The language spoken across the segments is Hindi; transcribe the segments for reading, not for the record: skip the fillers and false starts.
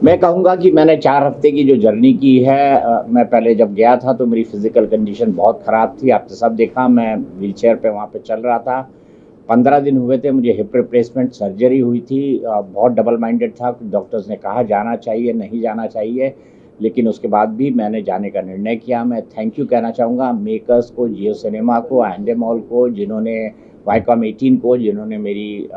मैं कहूँगा कि मैंने 4 हफ्ते की जो जर्नी की है, मैं पहले जब गया था तो मेरी फ़िज़िकल कंडीशन बहुत ख़राब थी। आपने सब देखा, मैं व्हीलचेयर पे वहाँ पे चल रहा था। 15 दिन हुए थे, मुझे हिप रिप्लेसमेंट सर्जरी हुई थी। बहुत डबल माइंडेड था। डॉक्टर्स ने कहा जाना चाहिए, नहीं जाना चाहिए, लेकिन उसके बाद भी मैंने जाने का निर्णय किया। मैं थैंक यू कहना चाहूँगा मेकर्स को, जियो सिनेमा को, एंडे मॉल को, जिन्होंने वाईकॉम 18 को, जिन्होंने मेरी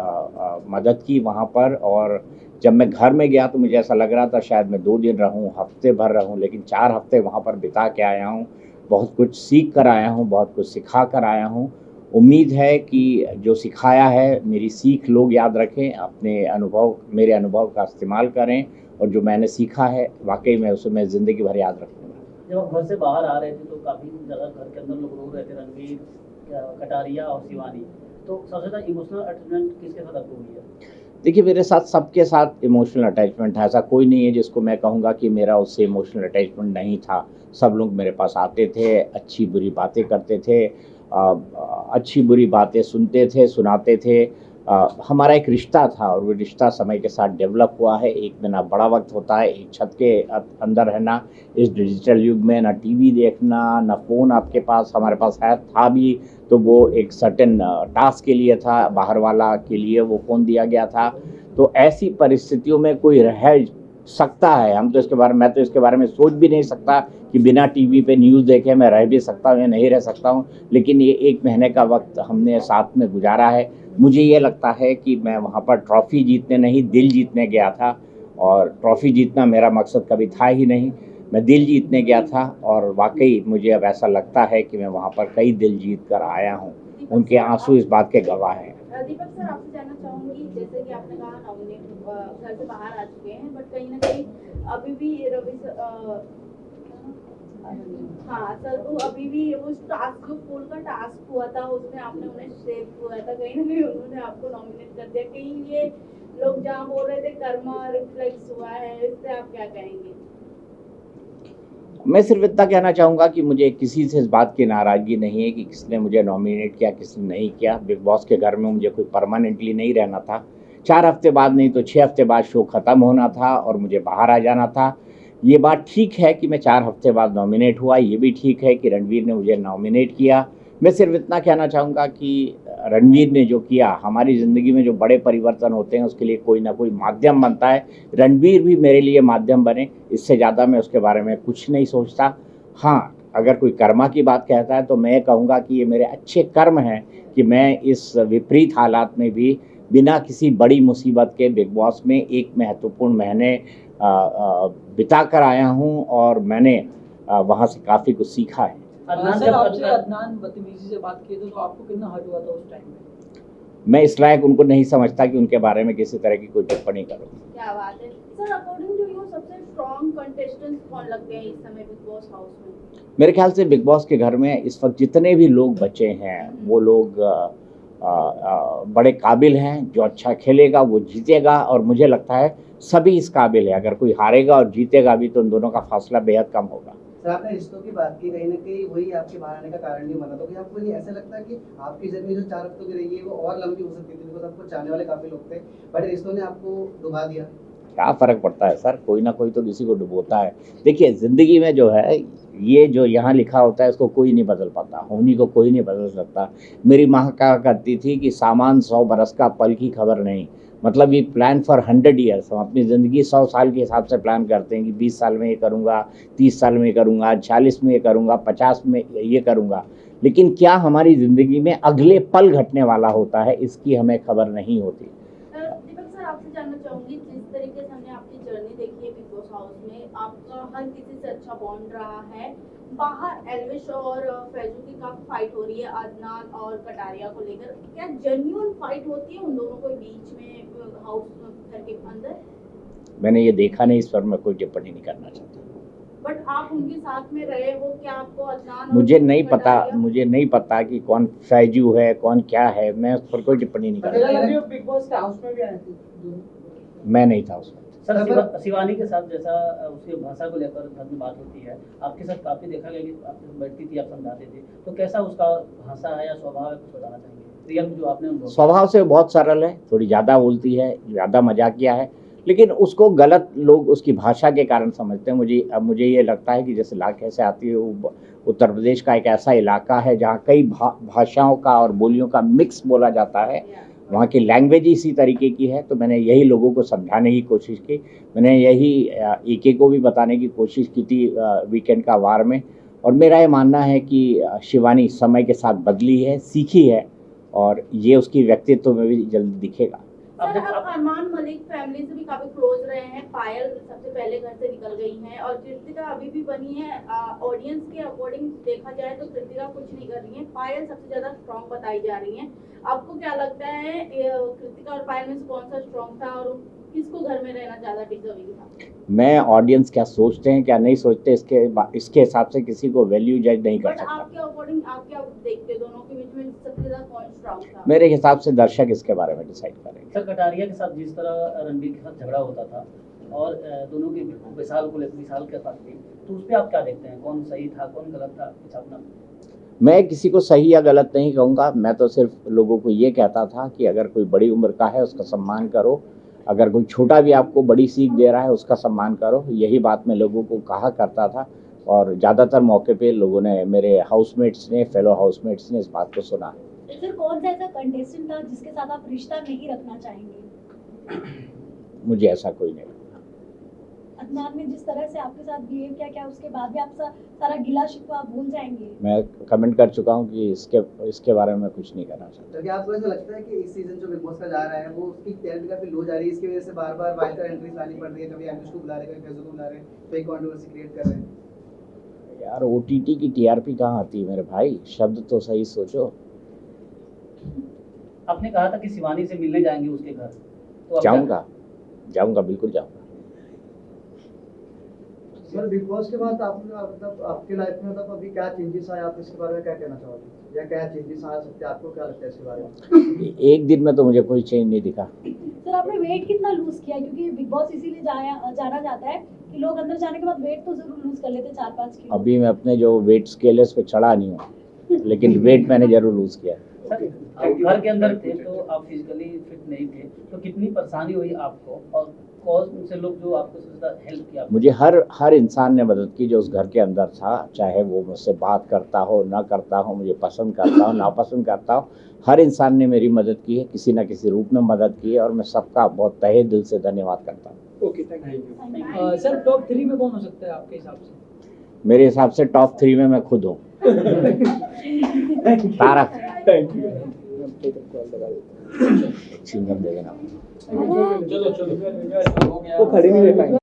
मदद की वहाँ पर। और जब मैं घर में गया तो मुझे ऐसा लग रहा था शायद मैं 2 दिन रहूँ, हफ्ते भर रहूँ, लेकिन 4 हफ्ते वहाँ पर बिता के आया हूँ। बहुत कुछ सीख कर आया हूँ, बहुत कुछ सिखा कर आया हूँ। उम्मीद है कि जो सिखाया है, मेरी सीख लोग याद रखें, अपने अनुभव, मेरे अनुभव का इस्तेमाल करें, और जो मैंने सीखा है वाक़ई में उसे मैं ज़िंदगी भर याद रखूँगा। जब आप घर से बाहर आ रहे थे तो काफ़ी ज़्यादा घर के अंदर लोग रो रहे थे, रणवीर, कटारिया और शिवानी। तो सबसे ज़्यादा इमोशनल अटैचमेंट किसके साथ आपको हुई है? देखिए, मेरे साथ सबके साथ इमोशनल अटैचमेंट है। ऐसा कोई नहीं है जिसको मैं कहूँगा कि मेरा उससे इमोशनल अटैचमेंट नहीं था। सब लोग मेरे पास आते थे, अच्छी-बुरी बातें करते थे, अच्छी-बुरी बातें सुनते थे, सुनाते थे। हमारा एक रिश्ता था और वो रिश्ता समय के साथ डेवलप हुआ है। एक में ना बड़ा वक़्त होता है, एक छत के अंदर रहना, इस डिजिटल युग में ना टीवी देखना, ना फ़ोन आपके पास, हमारे पास है, था भी तो वो एक सर्टेन टास्क के लिए था, बाहर वाला के लिए वो फ़ोन दिया गया था। तो ऐसी परिस्थितियों में कोई रह सकता है, हम तो इसके बारे में, मैं तो इसके बारे में सोच भी नहीं सकता कि बिना टीवी पे न्यूज़ देखे मैं रह भी सकता हूँ या नहीं रह सकता हूँ। लेकिन ये 1 महीने का वक़्त हमने साथ में गुज़ारा है। मुझे ये लगता है कि मैं वहाँ पर ट्रॉफ़ी जीतने नहीं, दिल जीतने गया था, और ट्रॉफ़ी जीतना मेरा मकसद कभी था ही नहीं। मैं दिल जीतने गया था, और वाक़ई मुझे अब ऐसा लगता है कि मैं वहाँ पर कई दिल जीत कर आया हूँ। उनके आँसू इस बात के गवाह हैं। दीपक सर, आपसे जानना चाहूंगी, जैसे कि आपने कहा नॉमिनेट घर से बाहर आ चुके हैं, बट कहीं ना कहीं अभी भी हाँ सर, तो अभी भी वो टास्क, जो स्कूल का टास्क हुआ था उसमें आपने उन्हें सेव हुआ था, कहीं ना कहीं उन्होंने आपको नॉमिनेट कर दिया। कहीं ये लोग जहाँ बोल रहे थे कर्मा रिफ्लेक्स हुआ है, इससे आप क्या कहेंगे? मैं सिर्फ इतना कहना चाहूँगा कि मुझे किसी से इस बात की नाराज़गी नहीं है कि किसने मुझे नॉमिनेट किया, किसने नहीं किया। बिग बॉस के घर में मुझे कोई परमानेंटली नहीं रहना था। 4 हफ्ते बाद नहीं तो 6 हफ्ते बाद शो ख़त्म होना था और मुझे बाहर आ जाना था। ये बात ठीक है कि मैं 4 हफ्ते बाद नॉमिनेट हुआ, ये भी ठीक है कि रणवीर ने मुझे नॉमिनेट किया। मैं सिर्फ इतना कहना चाहूँगा कि रणवीर ने जो किया, हमारी ज़िंदगी में जो बड़े परिवर्तन होते हैं उसके लिए कोई ना कोई माध्यम बनता है। रणवीर भी मेरे लिए माध्यम बने, इससे ज़्यादा मैं उसके बारे में कुछ नहीं सोचता। हाँ, अगर कोई कर्मा की बात कहता है तो मैं कहूँगा कि ये मेरे अच्छे कर्म हैं कि मैं इस विपरीत हालात में भी बिना किसी बड़ी मुसीबत के बिग बॉस में एक महत्वपूर्ण महीने बिता कर आया हूँ, और मैंने वहाँ से काफ़ी कुछ सीखा है। सर, आपसे अदनान बदतमीजी से बात की थी तो आपको कितना हर्ट हुआ था उस टाइम में? मैं इस लायक उनको नहीं समझता कि उनके बारे में किसी तरह की कोई टिप्पणी करूँ। क्या बात है सर, अकॉर्डिंग टू यू सबसे स्ट्रॉन्ग कंटेस्टेंट्स कौन लगते हैं इस समय बिग बॉस हाउस में? मेरे ख्याल से बिग बॉस के घर में इस वक्त जितने भी लोग बचे हैं वो लोग बड़े काबिल हैं। जो अच्छा खेलेगा वो जीतेगा, और मुझे लगता है सभी इस काबिल है। अगर कोई हारेगा और जीतेगा भी तो उन दोनों का फासला बेहद कम होगा। सर, आपने रिश्तों की बात की, कहीं न कहीं वही आपके बाहर आने का कारण नहीं बना, तो क्या आपको नहीं ऐसा लगता है कि आपकी जर्नी जो 4 हफ्तों की रही है वो और लंबी हो सकती थी, बिकॉज़ आपको चाहने वाले काफ़ी लोग थे, बट रिश्तों ने आपको डुबा दिया? क्या फ़र्क पड़ता है सर, कोई ना कोई तो किसी को डुबोता है। देखिए, ज़िंदगी में जो है, ये जो यहाँ लिखा होता है इसको कोई नहीं बदल पाता, होनी को कोई नहीं बदल सकता। मेरी माँ कहा करती थी कि सामान 100 बरस का, पल की खबर नहीं। मतलब ये प्लान फॉर 100 ईयर्स, हम अपनी ज़िंदगी 100 साल के हिसाब से प्लान करते हैं कि 20 साल में ये करूँगा, 30 साल में ये करूँगा, 40 में ये करूँगा, 50 में ये करूँगा। लेकिन क्या हमारी ज़िंदगी में अगले पल घटने वाला होता है, इसकी हमें खबर नहीं होती। दीपक सर, आपसे जानना चाहूंगी, जिस तरीके से हमने आपकी जर्नी देखी है बिग बॉस हाउस में, आपका हर किसी से अच्छा बॉन्ड रहा है। बाहर एल्विश और फैजू की काफी फाइट हो रही है अदनान और कटारिया को लेकर, क्या जेन्युइन फाइट होती है उन दोनों के बीच में हाउस घर के अंदर? मैंने ये देखा नहीं, इस पर मैं कोई टिप्पणी नहीं करना चाहता। बट आप उनके साथ में रहे हो, क्या आपको अदनान और मुझे नहीं पता, कटारिया? मुझे नहीं पता कि कौन फैजू है, कौन क्या है, मैं उस पर कोई टिप्पणी नहीं करता। बिग बॉस के हाउस में भी आए थे? मैं नहीं था उसमें। सर, शिवानी के साथ जैसा उसकी भाषा को लेकर घर में बात होती है, आपके साथ काफ़ी देखा गया कि आपके साथ बैठती थी, आप समझाते थे, तो कैसा उसका भाषा है या स्वभाव है, कुछ बताना चाहेंगे? रियल जो आपने अनुभव किया? स्वभाव से बहुत सरल है, थोड़ी ज़्यादा बोलती है, ज़्यादा मजाकिया है, लेकिन उसको गलत लोग उसकी भाषा के कारण समझते हैं। मुझे ये लगता है कि जैसे लाख कैसे आती है, वो उत्तर प्रदेश का एक ऐसा इलाका है जहाँ कई भाषाओं का और बोलियों का मिक्स बोला जाता है। वहाँ की लैंग्वेज इसी तरीके की है। तो मैंने यही लोगों को समझाने की कोशिश की। मैंने यही ईके को भी बताने की कोशिश की थी वीकेंड का वार में। और मेरा ये मानना है कि शिवानी समय के साथ बदली है, सीखी है, और ये उसकी व्यक्तित्व में भी जल्दी दिखेगा। सर, आप अरमान मलिक फैमिली से भी काफी क्लोज रहे हैं। पायल सबसे पहले घर से निकल गई हैं और कृतिका अभी भी बनी है। ऑडियंस के अकॉर्डिंग देखा जाए तो कृतिका कुछ नहीं कर रही है, पायल सबसे ज्यादा स्ट्रॉन्ग बताई जा रही है। आपको क्या लगता है कृतिका और पायल में से कौन सा स्ट्रॉन्ग था और किसको घर में रहना ज्यादा डिजर्विंग था? मैं ऑडियंस क्या सोचते हैं क्या नहीं सोचते इसके हिसाब से किसी को वैल्यू जज नहीं कर बट सकता। आपके अकॉर्डिंग आप क्या देखते हैं दोनों के बीच में सबसे ज्यादा कौन स्ट्रॉन्ग था? मेरे हिसाब से दर्शक इसके बारे में डिसाइड करेंगे। सर, कटारिया के साथ जिस तरह रणबीर के साथ झगड़ा होता था और दोनों की विशाल के साथ थी, तो उस पर आप क्या देखते हैं? कौन सही था, कौन गलत था इस अपना? मैं किसी को सही या गलत नहीं कहूँगा। मैं तो सिर्फ लोगों को ये कहता था कि अगर कोई बड़ी उम्र का है उसका सम्मान करो, अगर कोई छोटा भी आपको बड़ी सीख दे रहा है उसका सम्मान करो। यही बात मैं लोगों को कहा करता था और ज़्यादातर मौके पे लोगों ने, मेरे हाउसमेट्स ने, फेलो हाउसमेट्स ने इस बात को सुना। सर, कौन सा ऐसा कंटेस्टेंट था जिसके साथ आप रिश्ता नहीं रखना चाहेंगे? मुझे ऐसा कोई नहीं लगता। अदनान ने जिस तरह से आपके साथ बिहेव किया, क्या उसके बाद भी आप सारा गिला शिकवा आप भूल जाएंगे? मैं कमेंट कर चुका हूँ कि इसके बारे में कुछ नहीं करना चाहता। तो क्या आपको ऐसा लगता है कि इस सीजन जो बिग बॉस का जा रहा है वो उसकी टेरिटरी काफी लो जा रही है, इसकी वजह से बार-बार वाइल्ड कार्ड एंट्रीज लानी पड़ रही है, कभी अनुष्का को बुला रहे हैं, कभी फैजू को बुला रहे हैं, फेक कंट्रोवर्सी क्रिएट कर रहे हैं? यार ओटीटी की टीआरपी कहाँ आती है मेरे भाई, शब्द तो सही सोचो। आपने कहा था कि शिवानी से मिलने जाएंगे उसके घर, तो अब जाऊंगा बिल्कुल जाऊंगा। सर, बिग बॉस के बाद मतलब आपके लाइफ में मतलब अभी क्या चेंजेस आए, आप इसके बारे में क्या कहना चाहोगे, या क्या चेंजेस आ सकते हैं, आपको क्या लगता है इसके बारे में? एक दिन में तो मुझे कोई चेंज नहीं दिखा। सर, आपने वेट कितना लूज किया? क्योंकि बिग बॉस इसीलिए जाना जाता है कि लोग अंदर जाने के बाद वेट तो जरूर लूज कर लेते हैं, 4-5 किलो। अभी मैं अपने जो वेट स्केल है उस पर चढ़ा नहीं हूँ, लेकिन वेट मैंने जरूर लूज किया। सर, आप घर के अंदर थे तो आप फिजिकली फिट नहीं थे, तो कितनी परेशानी हुई आपको और कौन से लोग जो आपको सबसे ज्यादा हेल्प किया? मुझे हर इंसान ने मदद की जो उस घर के अंदर था, चाहे वो मुझसे बात करता हो ना करता हो, मुझे पसंद करता हो नापसंद करता हो, हर इंसान ने मेरी मदद की है, किसी ना किसी रूप में मदद की है, और मैं सबका बहुत तहे दिल से धन्यवाद करता हूँ। Okay, thank you. Sir, top 3 में कौन हो सकता है आपके हिसाब से? मेरे हिसाब से टॉप 3 में मैं खुद हूँ। Tarak, thank you. सिंघम दे देना। चलो, वो खड़े नहीं रह पाएंगे।